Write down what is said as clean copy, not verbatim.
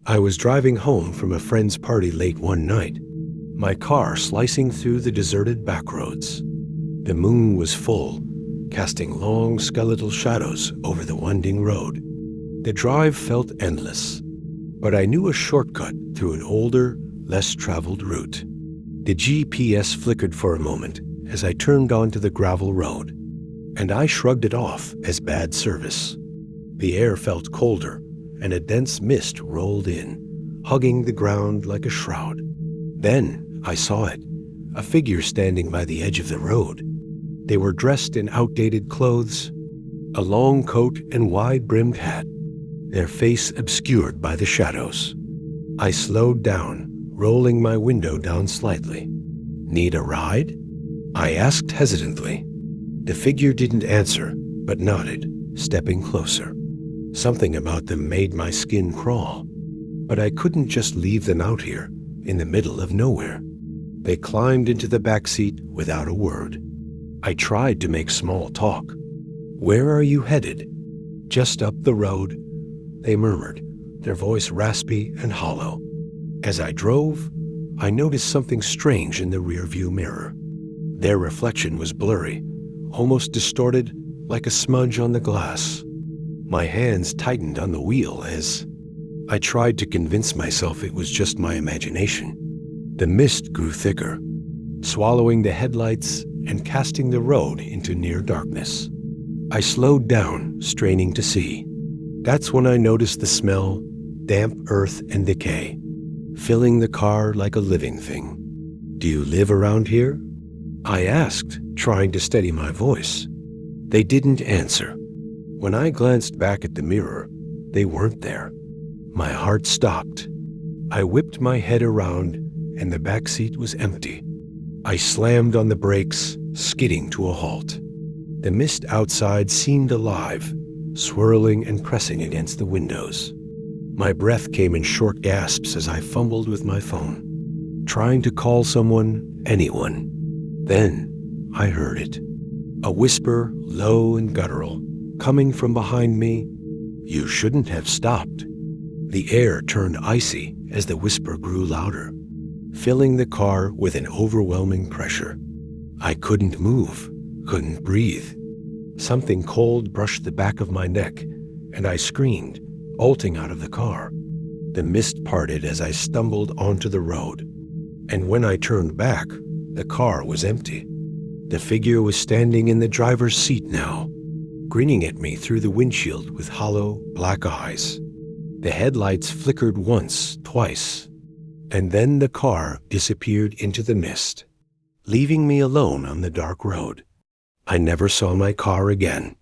I was driving home from a friend's party late one night, my car slicing through the deserted back roads. The moon was full, casting long skeletal shadows over the winding road. The drive felt endless, but I knew a shortcut through an older, less traveled route. The GPS flickered for a moment as I turned onto the gravel road, and I shrugged it off as bad service. The air felt colder, and a dense mist rolled in, hugging the ground like a shroud. Then I saw it, a figure standing by the edge of the road. They were dressed in outdated clothes, a long coat and wide-brimmed hat, their face obscured by the shadows. I slowed down, rolling my window down slightly. "Need a ride?" I asked hesitantly. The figure didn't answer, but nodded, stepping closer. Something about them made my skin crawl. But I couldn't just leave them out here, in the middle of nowhere. They climbed into the back seat without a word. I tried to make small talk. "Where are you headed?" "Just up the road," they murmured, their voice raspy and hollow. As I drove, I noticed something strange in the rearview mirror. Their reflection was blurry, almost distorted, like a smudge on the glass. My hands tightened on the wheel as I tried to convince myself it was just my imagination. The mist grew thicker, swallowing the headlights and casting the road into near darkness. I slowed down, straining to see. That's when I noticed the smell, damp earth and decay, filling the car like a living thing. "Do you live around here?" I asked, trying to steady my voice. They didn't answer. When I glanced back at the mirror, they weren't there. My heart stopped. I whipped my head around, and the back seat was empty. I slammed on the brakes, skidding to a halt. The mist outside seemed alive, swirling and pressing against the windows. My breath came in short gasps as I fumbled with my phone, trying to call someone, anyone. Then I heard it. A whisper, low and guttural, coming from behind me. "You shouldn't have stopped." The air turned icy as the whisper grew louder, filling the car with an overwhelming pressure. I couldn't move, couldn't breathe. Something cold brushed the back of my neck, and I screamed, bolting out of the car. The mist parted as I stumbled onto the road, and when I turned back, the car was empty. The figure was standing in the driver's seat now, grinning at me through the windshield with hollow, black eyes. The headlights flickered once, twice, and then the car disappeared into the mist, leaving me alone on the dark road. I never saw my car again.